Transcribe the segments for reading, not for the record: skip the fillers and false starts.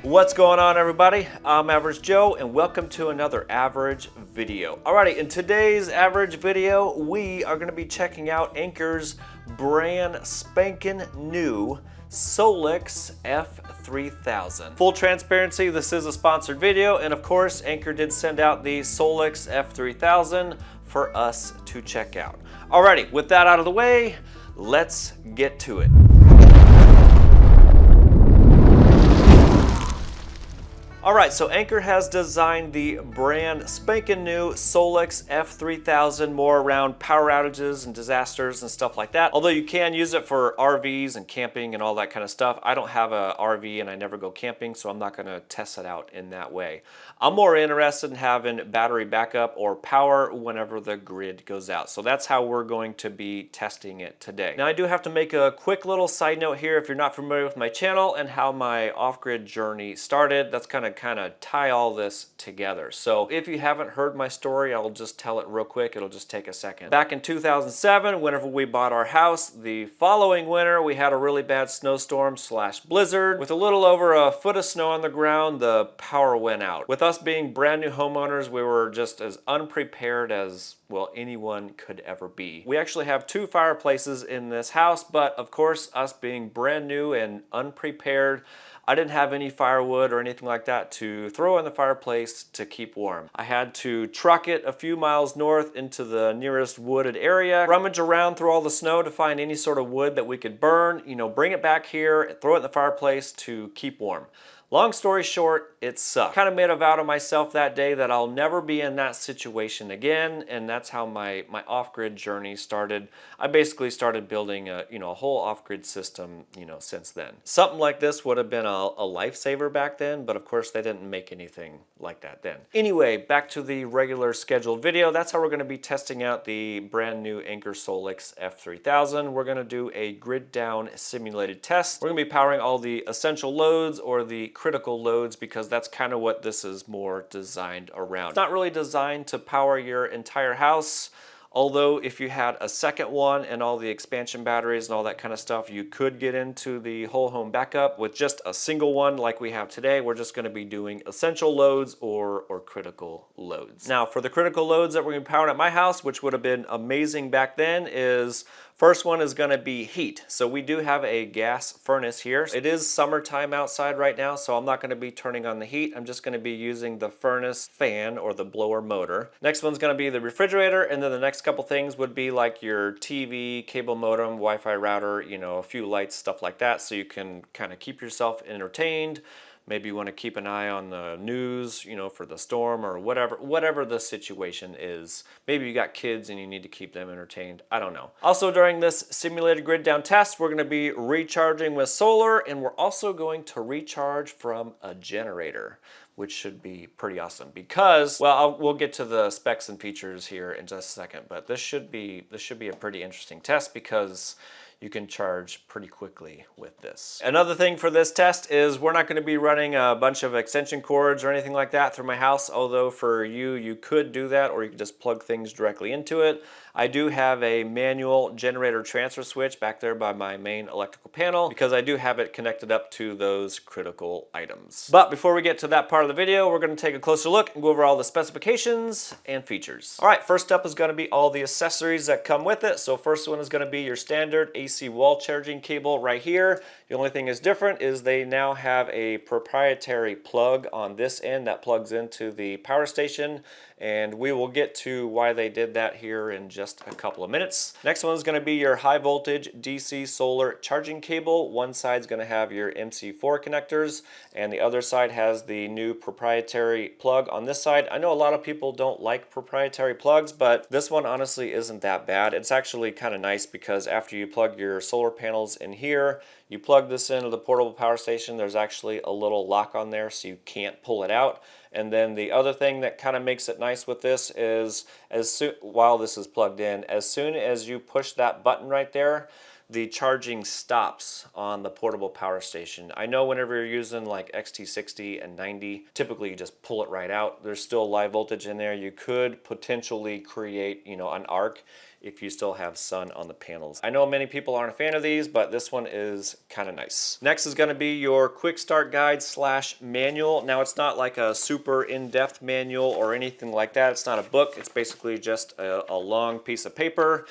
What's going on, everybody? I'm Average Joe and welcome to another Average video. Alrighty, in today's Average video we are going to be checking out Anker's brand spanking new SOLIX F3000. Full transparency, this is a sponsored video, and of course Anker did send out the SOLIX F3000 for us to check out. Alrighty, with that out of the way, let's get to it. Alright, so Anker has designed the brand spanking new SOLIX F3000 more around power outages and disasters and stuff like that. Although you can use it for RVs and camping and all that kind of stuff. I don't have a RV and I never go camping, so I'm not going to test it out in that way. I'm more interested in having battery backup or power whenever the grid goes out. So that's how we're going to be testing it today. Now I do have to make a quick little side note here if you're not familiar with my channel and how my off-grid journey started. That's kind of tie all this together. So if you haven't heard my story, I'll just tell it real quick. It'll just take a second. Back in 2007, whenever we bought our house, the following winter we had a really bad snowstorm slash blizzard. With a little over a foot of snow on the ground, the power went out. With us being brand new homeowners, we were just as unprepared as, well, anyone could ever be. We actually have two fireplaces in this house, but of course, us being brand new and unprepared, I didn't have any firewood or anything like that to throw in the fireplace to keep warm. I had to truck it a few miles north into the nearest wooded area, rummage around through all the snow to find any sort of wood that we could burn, bring it back here and throw it in the fireplace to keep warm. Long story short, it sucked. Kind of made a vow to myself that day that I'll never be in that situation again, and that's how my off-grid journey started. I basically started building a whole off-grid system, since then. Something like this would have been a lifesaver back then, but of course they didn't make anything like that then. Anyway, back to the regular scheduled video. That's how we're going to be testing out the brand new Anker SOLIX F3000. We're going to do a grid down simulated test. We're going to be powering all the essential loads or the critical loads because that's kind of what this is more designed around. It's not really designed to power your entire house. Although if you had a second one and all the expansion batteries and all that kind of stuff, you could get into the whole home backup. With just a single one like we have today, we're just going to be doing essential loads or critical loads. Now for the critical loads that we're going to power at my house, which would have been amazing back then, is first one is going to be heat. So we do have a gas furnace here. It is summertime outside right now, so I'm not going to be turning on the heat. I'm just going to be using the furnace fan or the blower motor. Next one's going to be the refrigerator, and then the next couple things would be like your TV, cable modem, Wi-Fi router, a few lights, stuff like that, so you can kind of keep yourself entertained. Maybe you want to keep an eye on the news, for the storm or whatever the situation is. Maybe you got kids and you need to keep them entertained. I don't know. Also, during this simulated grid down test, we're going to be recharging with solar, and we're also going to recharge from a generator, which should be pretty awesome because, well, we'll get to the specs and features here in just a second, but this should be a pretty interesting test because you can charge pretty quickly with this. Another thing for this test is we're not going to be running a bunch of extension cords or anything like that through my house, although for you could do that, or you could just plug things directly into it. I do have a manual generator transfer switch back there by my main electrical panel because I do have it connected up to those critical items. But before we get to that part of the video, we're going to take a closer look and go over all the specifications and features. All right, first up is going to be all the accessories that come with it. So first one is going to be your standard AC wall charging cable right here. The only thing is different is they now have a proprietary plug on this end that plugs into the power station, and we will get to why they did that here in just a couple of minutes. Next one is going to be your high voltage DC solar charging cable. One side is going to have your MC4 connectors, and the other side has the new proprietary plug on this side. I know a lot of people don't like proprietary plugs, but this one honestly isn't that bad. It's actually kind of nice because after you plug your solar panels in here, you plug this into the portable power station, there's actually a little lock on there so you can't pull it out. And then the other thing that kind of makes it nice with this is while this is plugged in, as soon as you push that button right there, the charging stops on the portable power station. I know whenever you're using like XT60 and 90, typically you just pull it right out. There's still live voltage in there. You could potentially create, an arc if you still have sun on the panels. I know many people aren't a fan of these, but this one is kind of nice. Next is going to be your quick start guide / manual. Now it's not like a super in-depth manual or anything like that. It's not a book. It's basically just a long piece of paper.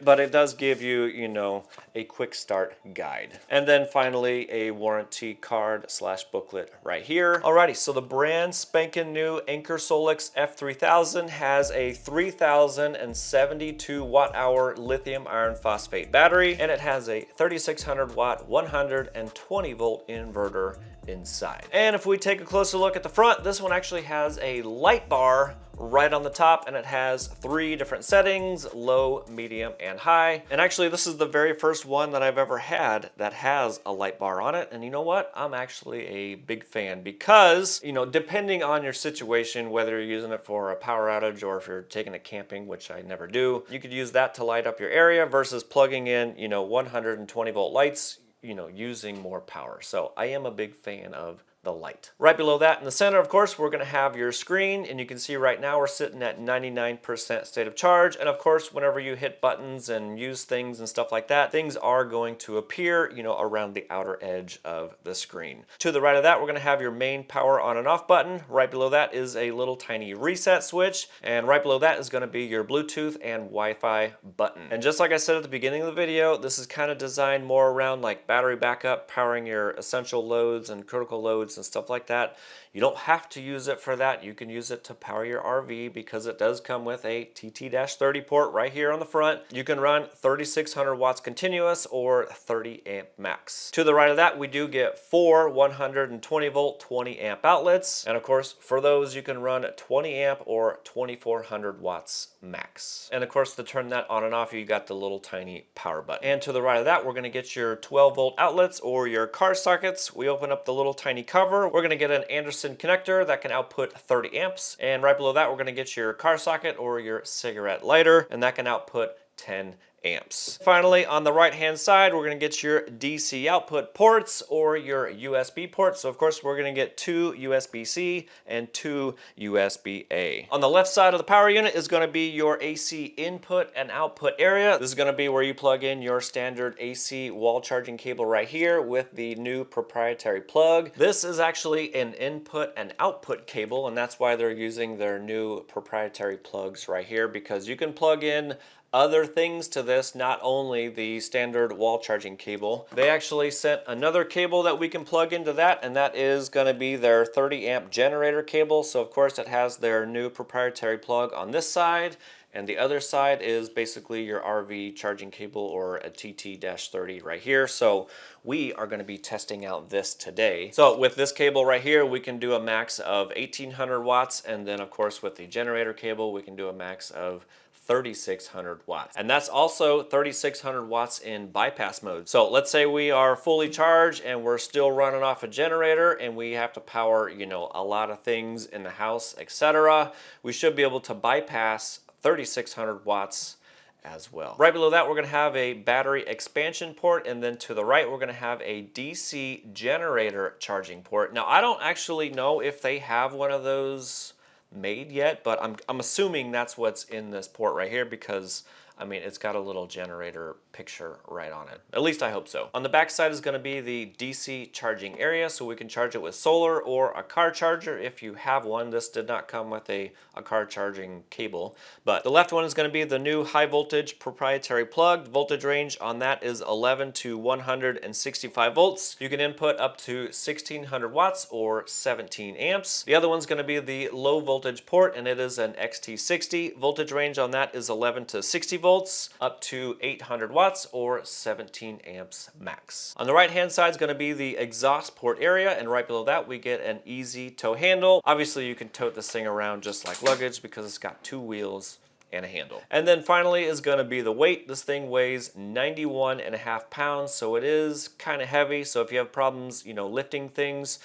But it does give you, you know, a quick start guide. And then finally, a warranty card / booklet right here. Alrighty, so the brand spanking new Anker SOLIX F3000 has a 3072 watt-hour lithium iron phosphate battery, and it has a 3600 watt, 120 volt inverter inside. And if we take a closer look at the front, this one actually has a light bar right on the top, and it has 3 different settings: low, medium, and high. And actually this is the very first one that I've ever had that has a light bar on it. And you know what? I'm actually a big fan because, you know, depending on your situation, whether you're using it for a power outage or if you're taking it camping, which I never do, you could use that to light up your area versus plugging in, you know, 120 volt lights, you know, using more power. So I am a big fan of the light. Right below that in the center, of course, we're going to have your screen, and you can see right now we're sitting at 99% state of charge. And of course, whenever you hit buttons and use things and stuff like that, things are going to appear, you know, around the outer edge of the screen. To the right of that, we're going to have your main power on and off button. Right below that is a little tiny reset switch, and right below that is going to be your Bluetooth and Wi-Fi button. And just like I said at the beginning of the video, this is kind of designed more around like battery backup, powering your essential loads and critical loads and stuff like that. You don't have to use it for that. You can use it to power your RV because it does come with a TT-30 port right here on the front. You can run 3600 watts continuous or 30 amp max. To the right of that, we do get 4 120 volt 20 amp outlets. And of course, for those, you can run 20 amp or 2400 watts max. And of course, to turn that on and off, you got the little tiny power button. And to the right of that, we're going to get your 12 volt outlets or your car sockets. We open up the little tiny cover. We're going to get an Anderson connector that can output 30 amps. And right below that, we're going to get your car socket or your cigarette lighter, and that can output 10 amps. Finally, on the right hand side, we're going to get your DC output ports or your USB ports. So of course, we're going to get 2 USB-C and 2 USB-A. On the left side of the power unit is going to be your AC input and output area. This is going to be where you plug in your standard AC wall charging cable right here with the new proprietary plug. This is actually an input and output cable, and that's why they're using their new proprietary plugs right here, because you can plug in other things to this, not only the standard wall charging cable. They actually sent another cable that we can plug into that, and that is going to be their 30 amp generator cable. So of course it has their new proprietary plug on this side, and the other side is basically your RV charging cable or a TT-30 right here. So we are going to be testing out this today. So with this cable right here, we can do a max of 1800 watts, and then of course with the generator cable, we can do a max of 3600 watts. And that's also 3600 watts in bypass mode. So let's say we are fully charged and we're still running off a generator and we have to power, you know, a lot of things in the house, etc. We should be able to bypass 3600 watts as well. Right below that, we're going to have a battery expansion port, and then to the right, we're going to have a DC generator charging port. Now, I don't actually know if they have one of those made yet, but I'm assuming that's what's in this port right here, because I mean, it's got a little generator picture right on it. At least I hope so. On the back side is going to be the DC charging area, so we can charge it with solar or a car charger if you have one. This did not come with a car charging cable. But the left one is going to be the new high voltage proprietary plug. The voltage range on that is 11 to 165 volts. You can input up to 1600 watts or 17 amps. The other one's going to be the low voltage port, and it is an XT60. Voltage range on that is 11 to 60 volts, up to 800 watts or 17 amps max. On the right hand side is going to be the exhaust port area, and right below that we get an easy tow handle. Obviously you can tote this thing around just like luggage because it's got 2 wheels and a handle. And then finally is going to be the weight. This thing weighs 91.5 pounds, so it is kind of heavy. So if you have problems, you know, lifting things,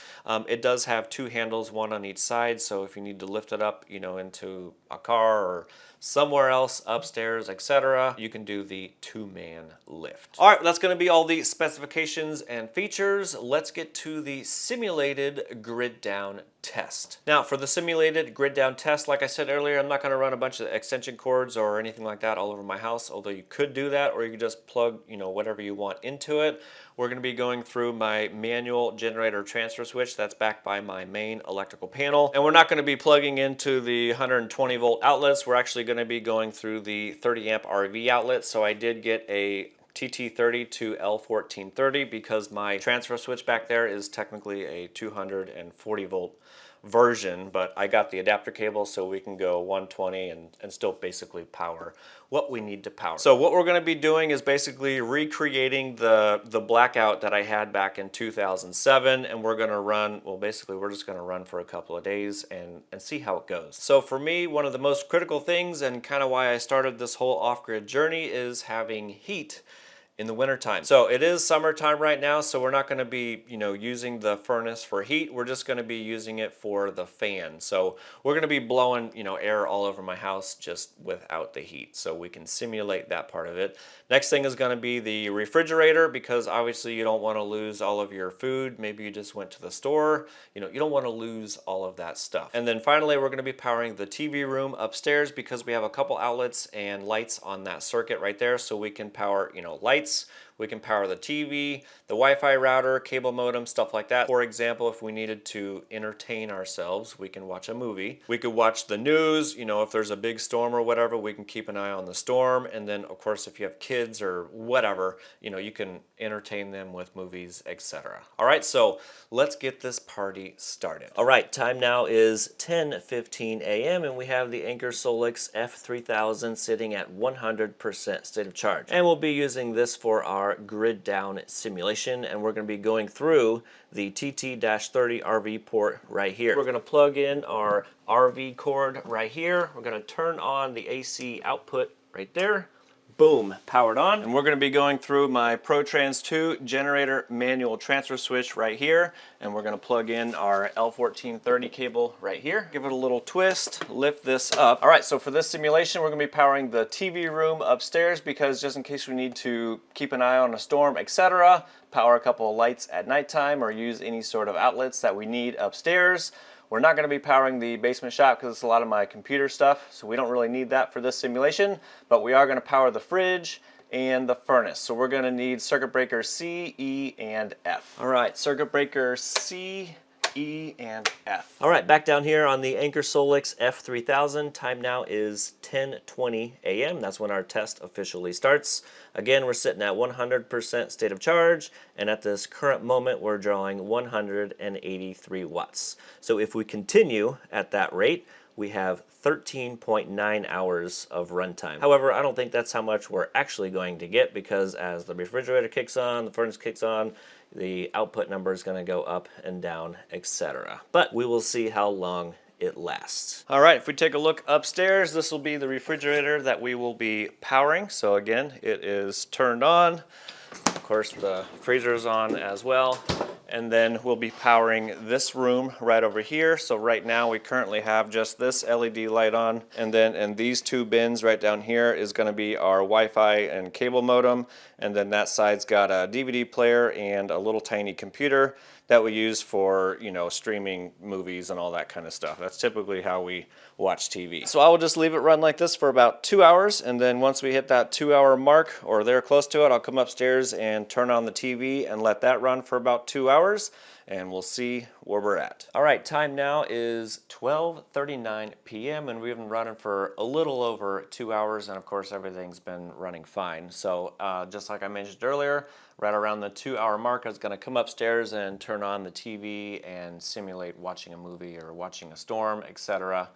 it does have 2 handles, one on each side. So if you need to lift it up, you know, into a car or somewhere else, upstairs, etc., you can do the 2-man lift. All right, that's going to be all the specifications and features. Let's get to the simulated grid down test. Now, for the simulated grid down test, like I said earlier, I'm not going to run a bunch of extension cords or anything like that all over my house, although you could do that, or you could just plug, whatever you want into it. We're going to be going through my manual generator transfer switch that's backed by my main electrical panel. And we're not going to be plugging into the 120 volt outlets. We're actually going to be going through the 30 amp RV outlet. So I did get a TT30 to L1430 because my transfer switch back there is technically a 240 volt version, but I got the adapter cable so we can go 120 and still basically power what we need to power. So what we're going to be doing is basically recreating the blackout that I had back in 2007, and we're going to run, well, basically we're just going to run for a couple of days and see how it goes. So for me, one of the most critical things and kind of why I started this whole off-grid journey is having heat in the wintertime. So it is summertime right now, so we're not going to be, using the furnace for heat. We're just going to be using it for the fan. So we're going to be blowing, air all over my house just without the heat. So we can simulate that part of it. Next thing is going to be the refrigerator, because obviously you don't want to lose all of your food. Maybe you just went to the store. You don't want to lose all of that stuff. And then finally, we're going to be powering the TV room upstairs because we have a couple outlets and lights on that circuit right there. So we can power, lights. We can power the TV, the Wi-Fi router, cable modem, stuff like that. For example, if we needed to entertain ourselves, we can watch a movie. We could watch the news, if there's a big storm or whatever, we can keep an eye on the storm. And then, of course, if you have kids or whatever, you can entertain them with movies, etc. All right, so let's get this party started. All right, time now is 10:15 a.m. and we have the Anker SOLIX F3000 sitting at 100% state of charge. And we'll be using this for our grid down simulation, and we're going to be going through the TT-30 RV port right here. We're going to plug in our RV cord right here. We're going to turn on the AC output right there. Boom, powered on. And we're going to be going through my ProTrans 2 generator manual transfer switch right here, and we're going to plug in our L1430 cable right here. Give it a little twist, lift this up. All right, so for this simulation, we're going to be powering the TV room upstairs because just in case we need to keep an eye on a storm, etc., power a couple of lights at nighttime or use any sort of outlets that we need upstairs. We're not going to be powering the basement shop because it's a lot of my computer stuff, so we don't really need that for this simulation, but we are going to power the fridge and the furnace. So we're going to need circuit breaker C, E, and F. All right, circuit breaker C, E, and F. All right, back down here on the Anker SOLIX F3000, time now is 10:20 a.m. That's when our test officially starts. Again, we're sitting at 100% state of charge, and at this current moment, we're drawing 183 watts. So if we continue at that rate, we have 13.9 hours of runtime. However, I don't think that's how much we're actually going to get, because as the refrigerator kicks on, the furnace kicks on, the output number is going to go up and down, etc. But we will see how long it lasts. All right, if we take a look upstairs, this will be the refrigerator that we will be powering. So again, it is turned on. Of course, the freezer is on as well. And then we'll be powering this room right over here. So right now we currently have just this LED light on. And then in these two bins right down here is going to be our Wi-Fi and cable modem. And then that side's got a DVD player and a little tiny computer that we use for, streaming movies and all that kind of stuff. That's typically how we watch TV. So I will just leave it run like this for about 2 hours, and then once we hit that 2-hour mark or they're close to it, I'll come upstairs and turn on the TV and let that run for about 2 hours, and we'll see where we're at. All right, time now is 12:39 p.m. and we've been running for a little over 2 hours, and of course everything's been running fine. So just like I mentioned earlier, right around the 2-hour mark, I was going to come upstairs and turn on the TV and simulate watching a movie or watching a storm, etc.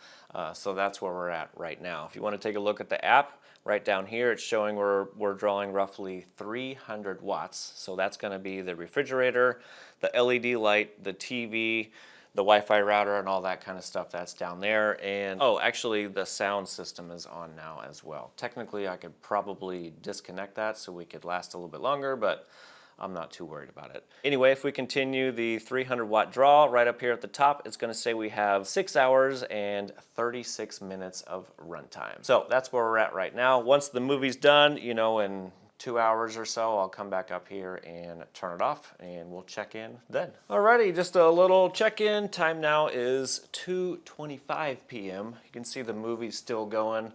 So that's where we're at right now. If you want to take a look at the app, right down here, it's showing we're drawing roughly 300 watts. So that's going to be the refrigerator, the LED light, the TV, the Wi-Fi router, and all that kind of stuff that's down there. And oh, actually the sound system is on now as well. Technically I could probably disconnect that so we could last a little bit longer, but I'm not too worried about it. Anyway, if we continue the 300 watt draw right up here at the top, it's gonna say we have 6 hours and 36 minutes of runtime. So that's where we're at right now. Once the movie's done, you know, in 2 hours or so, I'll come back up here and turn it off and we'll check in then. Alrighty, just a little check-in. Time now is 2:25 p.m. You can see the movie's still going.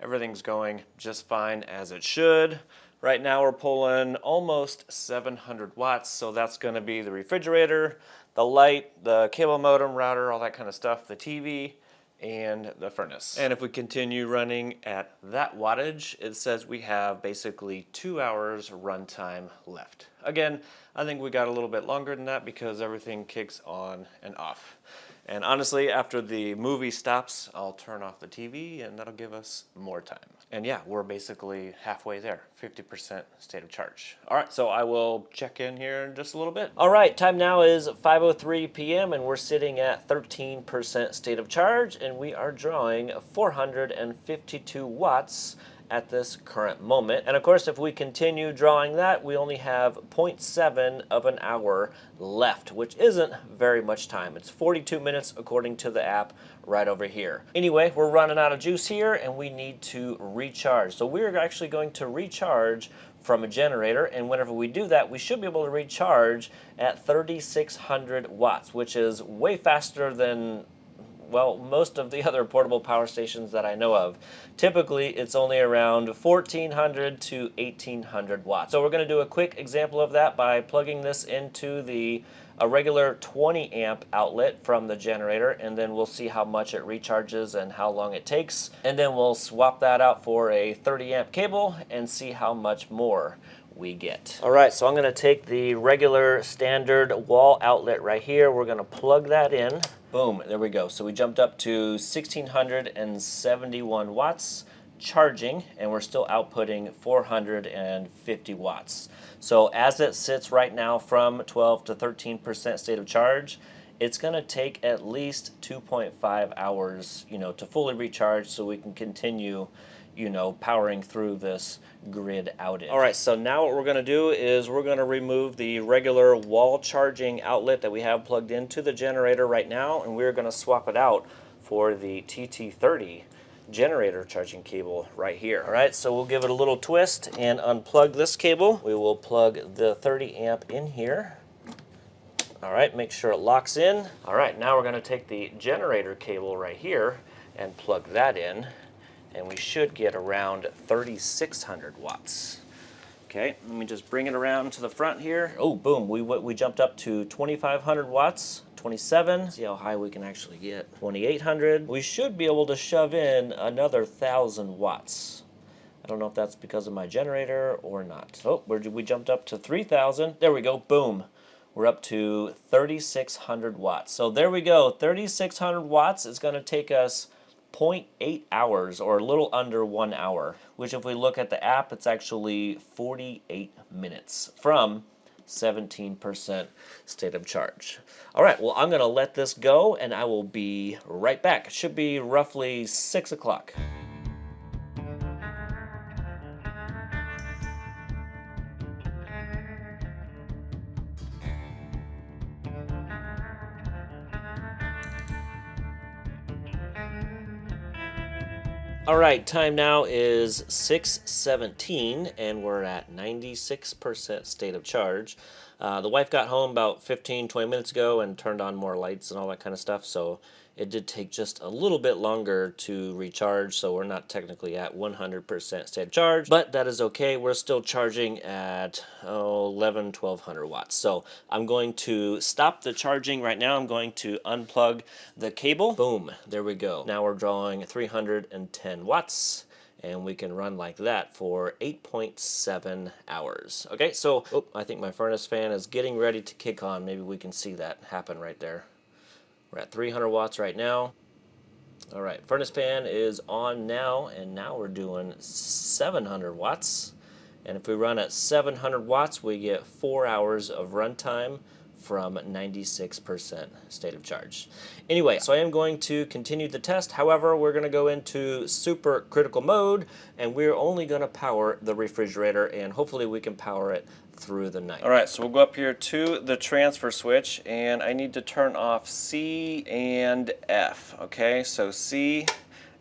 Everything's going just fine as it should. Right now we're pulling almost 700 watts, so that's gonna be the refrigerator, the light, the cable modem, router, all that kind of stuff, the TV, and the furnace. And if we continue running at that wattage, it says we have basically 2 hours runtime left. Again, I think we got a little bit longer than that because everything kicks on and off. And honestly, after the movie stops, I'll turn off the TV and that'll give us more time. And yeah, we're basically halfway there, 50% state of charge. All right, so I will check in here in just a little bit. All right, time now is 5:03 p.m. and we're sitting at 13% state of charge and we are drawing 452 watts at this current moment. And of course, if we continue drawing that, we only have 0.7 of an hour left, which isn't very much time. It's 42 minutes according to the app right over here. Anyway, we're running out of juice here and we need to recharge. So we're actually going to recharge from a generator, and whenever we do that, we should be able to recharge at 3,600 watts, which is way faster than, well, most of the other portable power stations that I know of. Typically, it's only around 1,400 to 1,800 watts. So we're going to do a quick example of that by plugging this into a regular 20 amp outlet from the generator, and then we'll see how much it recharges and how long it takes. And then we'll swap that out for a 30 amp cable and see how much more we get. All right, so I'm going to take the regular standard wall outlet right here. We're going to plug that in. Boom, there we go. So we jumped up to 1,671 watts charging, and we're still outputting 450 watts. So as it sits right now from 12 to 13% state of charge, it's going to take at least 2.5 hours, you know, to fully recharge so we can continue, you know, powering through this grid outage. All right, so now what we're going to do is we're going to remove the regular wall charging outlet that we have plugged into the generator right now, and we're going to swap it out for the TT30 generator charging cable right here. All right, so we'll give it a little twist and unplug this cable. We will plug the 30 amp in here. All right, make sure it locks in. All right, now we're going to take the generator cable right here and plug that in, and we should get around 3,600 watts. Okay, let me just bring it around to the front here. Oh, boom, we jumped up to 2,500 watts, 27. See how high we can actually get. 2,800. We should be able to shove in another 1,000 watts. I don't know if that's because of my generator or not. Oh, we jumped up to 3,000. There we go, boom. We're up to 3,600 watts. So there we go, 3,600 watts is gonna take us 0.8 hours, or a little under 1 hour, which if we look at the app, it's actually 48 minutes from 17% state of charge. All right, well, I'm gonna let this go and I will be right back. It should be roughly 6 o'clock. All right, time now is 6:17 and we're at 96% state of charge. The wife got home about 15-20 minutes ago and turned on more lights and all that kind of stuff, so it did take just a little bit longer to recharge, so we're not technically at 100% state of charge, but that is okay. We're still charging at 1,100-1,200 watts. So I'm going to stop the charging right now. I'm going to unplug the cable. Boom, there we go. Now we're drawing 310 watts. And we can run like that for 8.7 hours. Okay, so I think my furnace fan is getting ready to kick on. Maybe we can see that happen right there. We're at 300 watts right now. All right, furnace fan is on now, and now we're doing 700 watts. And if we run at 700 watts, we get 4 hours of runtime from 96% state of charge. Anyway, so I am going to continue the test. However, we're going to go into super critical mode, and we're only going to power the refrigerator, and hopefully we can power it through the night. All right, so we'll go up here to the transfer switch, and I need to turn off C and F, okay? So C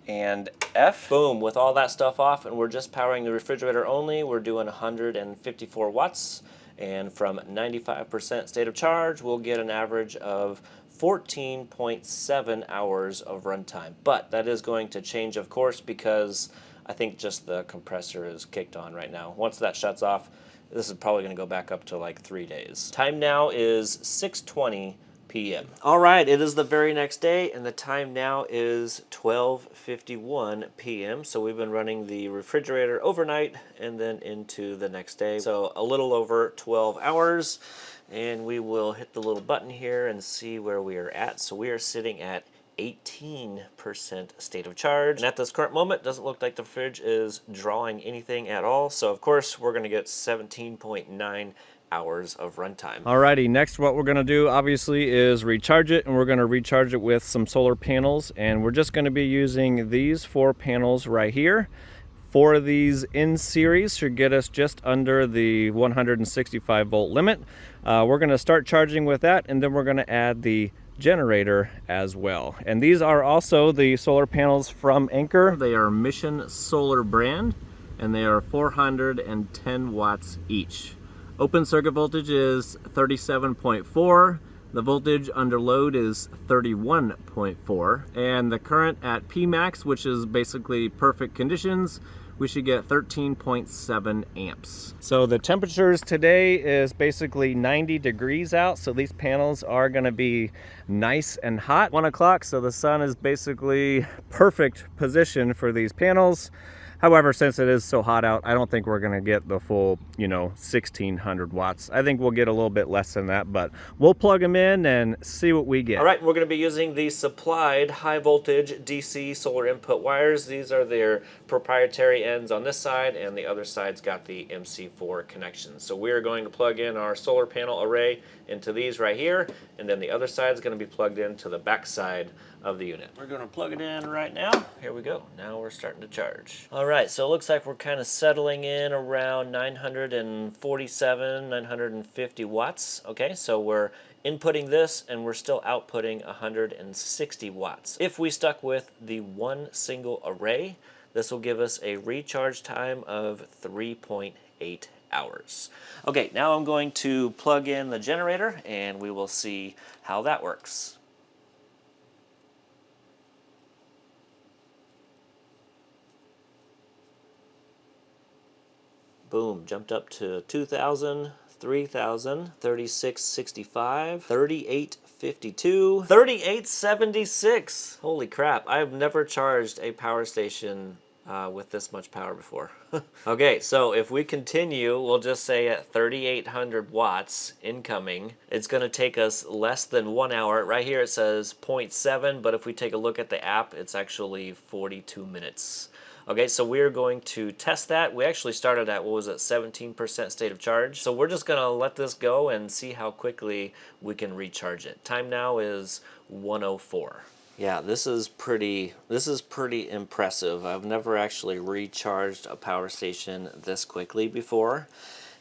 and F. Boom, with all that stuff off, and we're just powering the refrigerator only. We're doing 154 watts, and from 95% state of charge, we'll get an average of 14.7 hours of runtime. But that is going to change, of course, because I think just the compressor is kicked on right now. Once that shuts off, this is probably going to go back up to like 3 days. Time now is 6:20 p.m. All right, it is the very next day, and the time now is 12:51 p.m. So we've been running the refrigerator overnight and then into the next day. So a little over 12 hours, and we will hit the little button here and see where we are at. So we are sitting at 18% state of charge. And at this current moment, it doesn't look like the fridge is drawing anything at all. So of course, we're gonna get 17.9 hours of runtime. Alrighty, next what we're gonna do obviously is recharge it, and we're gonna recharge it with some solar panels, and we're just gonna be using these 4 panels right here. 4 of these in series should get us just under the 165 volt limit. We're gonna start charging with that, and then we're gonna add the generator as well. And these are also the solar panels from Anker. They are Mission Solar brand, and they are 410 watts each. Open circuit voltage is 37.4. The voltage under load is 31.4. And the current at Pmax, which is basically perfect conditions, we should get 13.7 amps. So the temperatures today is basically 90 degrees out, so these panels are gonna be nice and hot. 1 o'clock, so the sun is basically perfect position for these panels. However, since it is so hot out, I don't think we're gonna get the full, 1600 watts. I think we'll get a little bit less than that, but we'll plug them in and see what we get. All right, we're gonna be using the supplied high voltage DC solar input wires. These are their proprietary ends on this side, and the other side's got the MC4 connections. So we're going to plug in our solar panel array into these right here, and then the other side is gonna be plugged into the back side of the unit. We're gonna plug it in right now. Here we go. Now we're starting to charge. All right, so it looks like we're kind of settling in around 947, 950 watts. Okay, so we're inputting this and we're still outputting 160 watts. If we stuck with the 1 single array, this will give us a recharge time of 3.8 hours. Okay, now I'm going to plug in the generator and we will see how that works. Boom, jumped up to 2,000, 3,000, 3665, 3852, 3876. Holy crap, I've never charged a power station with this much power before. Okay, so if we continue, we'll just say at 3,800 watts incoming, it's gonna take us less than 1 hour. Right here it says 0.7, but if we take a look at the app, it's actually 42 minutes. Okay, so we're going to test that. We actually started at, 17% state of charge. So we're just gonna let this go and see how quickly we can recharge it. Time now is 1:04. Yeah, this is pretty impressive. I've never actually recharged a power station this quickly before.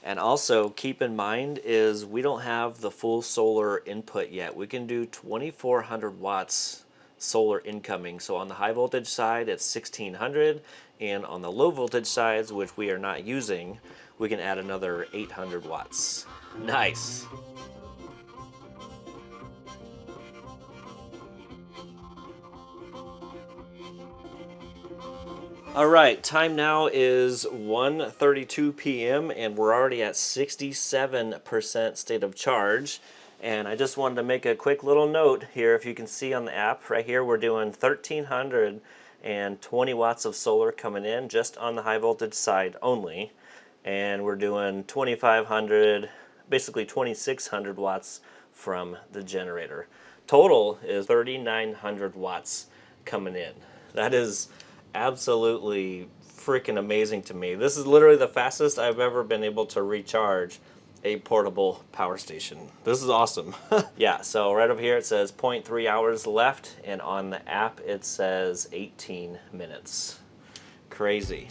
And also keep in mind is we don't have the full solar input yet. We can do 2,400 watts solar incoming. So on the high voltage side, it's 1,600, and on the low voltage sides, which we are not using, we can add another 800 watts. Nice. All right, time now is 1:32 p.m. and we're already at 67% state of charge. And I just wanted to make a quick little note here. If you can see on the app right here, we're doing 1,320 watts of solar coming in just on the high voltage side only. And we're doing 2,500, basically 2,600 watts from the generator. Total is 3,900 watts coming in. That is absolutely freaking amazing to me. This is literally the fastest I've ever been able to recharge a portable power station. This is awesome. Yeah, so right over here it says 0.3 hours left, and on the app it says 18 minutes. Crazy.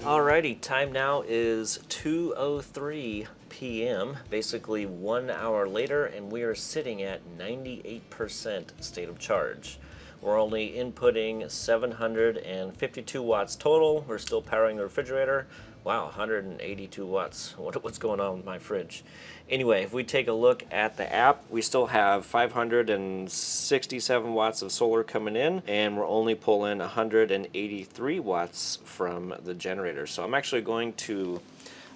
Alrighty, time now is 2:03 p.m., basically 1 hour later, and we are sitting at 98% state of charge. We're only inputting 752 watts total. We're still powering the refrigerator. Wow, 182 watts. What's going on with my fridge? Anyway, if we take a look at the app, we still have 567 watts of solar coming in, and we're only pulling 183 watts from the generator. So I'm actually going to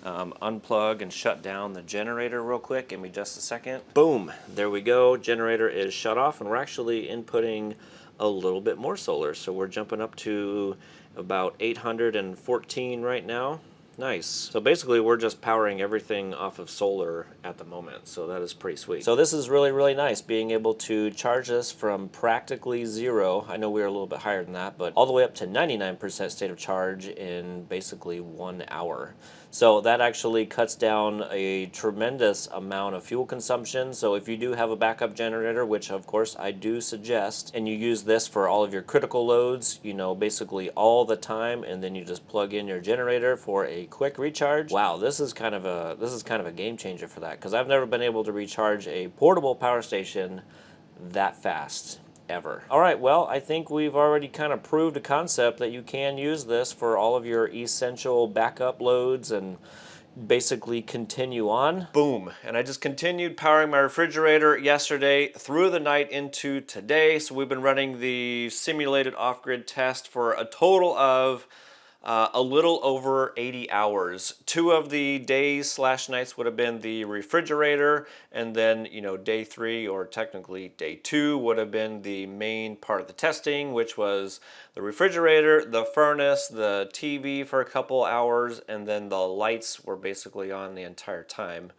unplug and shut down the generator real quick. Give me just a second. Boom, there we go. Generator is shut off, and we're actually inputting a little bit more solar. So we're jumping up to about 814 right now. Nice. So basically we're just powering everything off of solar at the moment, so that is pretty sweet. So this is really, really nice, being able to charge this from practically zero. I know we were a little bit higher than that, but all the way up to 99% state of charge in basically 1 hour. So that actually cuts down a tremendous amount of fuel consumption. So if you do have a backup generator, which of course I do suggest, and you use this for all of your critical loads, you know, basically all the time, and then you just plug in your generator for a quick recharge. Wow, this is kind of a game changer for that, because I've never been able to recharge a portable power station that fast. Ever. All right, well, I think we've already kind of proved a concept that you can use this for all of your essential backup loads and basically continue on. Boom. And I just continued powering my refrigerator yesterday through the night into today. So we've been running the simulated off-grid test for a total of a little over 80 hours. 2 of the days / nights would have been the refrigerator, and then, you know, day 3, or technically day 2, would have been the main part of the testing, which was the refrigerator, the furnace, the TV for a couple hours, and then the lights were basically on the entire time.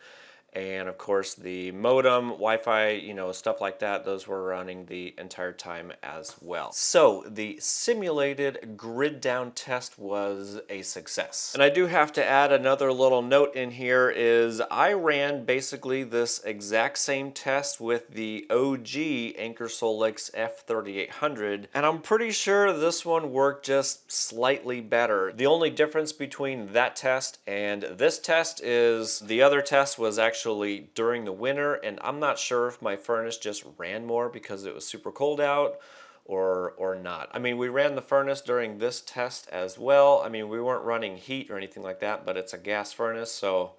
And of course the modem, Wi-Fi, you know, stuff like that, those were running the entire time as well. So the simulated grid down test was a success. And I do have to add another little note in here is I ran basically this exact same test with the OG Anker SOLIX F3000, and I'm pretty sure this one worked just slightly better. The only difference between that test and this test is the other test was actually during the winter, and I'm not sure if my furnace just ran more because it was super cold out or not. I mean, we ran the furnace during this test as well. I mean, we weren't running heat or anything like that, but it's a gas furnace, so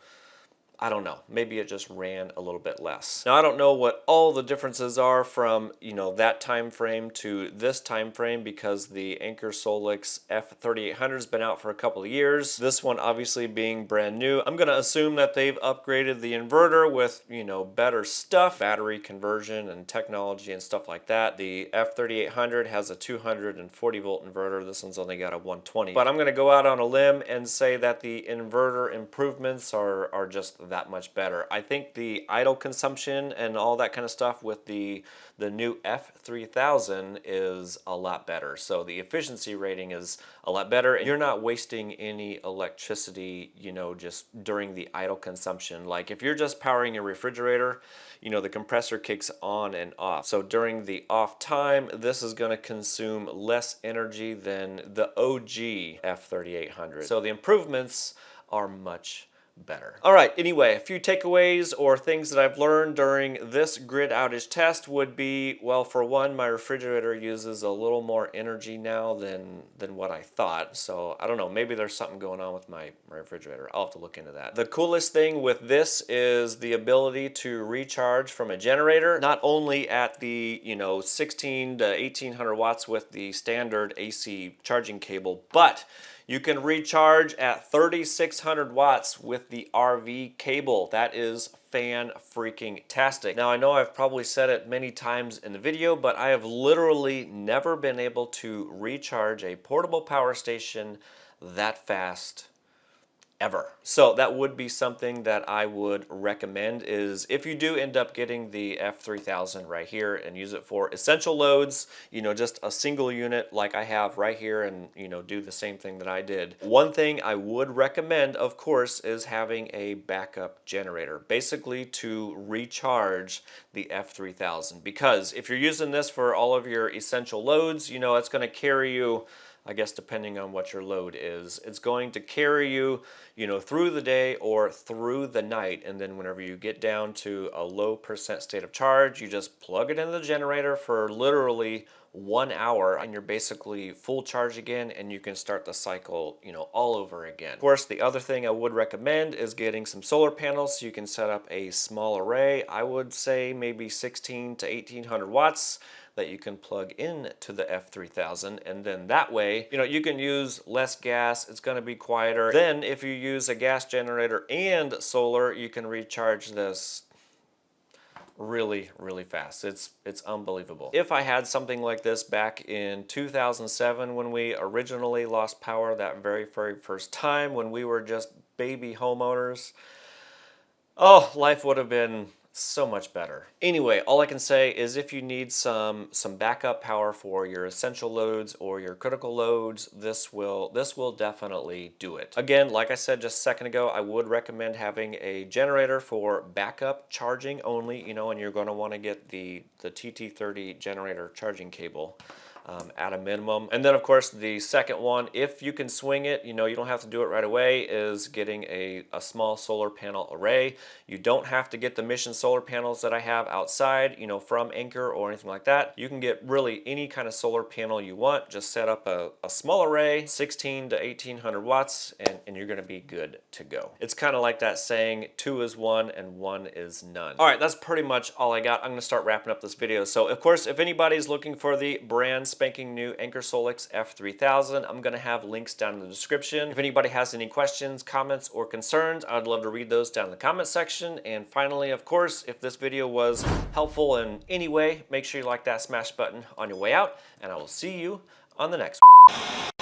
I don't know, maybe it just ran a little bit less. Now I don't know what all the differences are from, you know, that time frame to this time frame, because the Anker SOLIX F3000 has been out for a couple of years. This one obviously being brand new. I'm gonna assume that they've upgraded the inverter with, you know, better stuff, battery conversion and technology and stuff like that. The F3000 has a 240 volt inverter. This one's only got a 120. But I'm gonna go out on a limb and say that the inverter improvements are just that much better. I think the idle consumption and all that kind of stuff with the new F3000 is a lot better. So the efficiency rating is a lot better, and you're not wasting any electricity, you know, just during the idle consumption. Like if you're just powering a refrigerator, you know, the compressor kicks on and off. So during the off time, this is going to consume less energy than the OG F3000. So the improvements are much better. All right, anyway, a few takeaways or things that I've learned during this grid outage test would be, well, for one, my refrigerator uses a little more energy now than what I thought. So I don't know, maybe there's something going on with my refrigerator. I'll have to look into that. The coolest thing with this is the ability to recharge from a generator, not only at the, you know, 16 to 1800 watts with the standard AC charging cable, but you can recharge at 3600 watts with the RV cable. That is fan-freaking-tastic. Now I know I've probably said it many times in the video, but I have literally never been able to recharge a portable power station that fast ever. So that would be something that I would recommend, is if you do end up getting the F3000 right here and use it for essential loads, you know, just a single unit like I have right here, and, you know, do the same thing that I did. One thing I would recommend, of course, is having a backup generator, basically to recharge the F3000, because if you're using this for all of your essential loads, you know, it's going to carry you I guess depending on what your load is. It's going to carry you, through the day or through the night, and then whenever you get down to a low percent state of charge, you just plug it into the generator for literally 1 hour and you're basically full charge again, and you can start the cycle, all over again. Of course, the other thing I would recommend is getting some solar panels so you can set up a small array. I would say maybe 16 to 1800 watts that you can plug in to the F3000, and then that way, you can use less gas, it's gonna be quieter. Then if you use a gas generator and solar, you can recharge this really, really fast. It's unbelievable. If I had something like this back in 2007 when we originally lost power that very first time, when we were just baby homeowners, oh, life would have been so much better. Anyway, all I can say is if you need some backup power for your essential loads or your critical loads, this will definitely do it. Again, like I said just a second ago, I would recommend having a generator for backup charging only, and you're going to want to get the TT30 generator charging cable. At a minimum. And then of course the second one, if you can swing it, you don't have to do it right away, is getting a small solar panel array. You don't have to get the Mission solar panels that I have outside, from Anker or anything like that. You can get really any kind of solar panel you want. Just set up a small array, 16 to 1800 watts, and you're gonna be good to go. It's kind of like that saying, 2 is 1 and 1 is none. All right, that's pretty much all I got. I'm gonna start wrapping up this video. So of course, if anybody's looking for the brand spanking new Anker SOLIX F3000, I'm gonna have links down in the description. If anybody has any questions, comments, or concerns, I'd love to read those down in the comment section. And finally, of course, if this video was helpful in any way, make sure you like that smash button on your way out, and I will see you on the next one.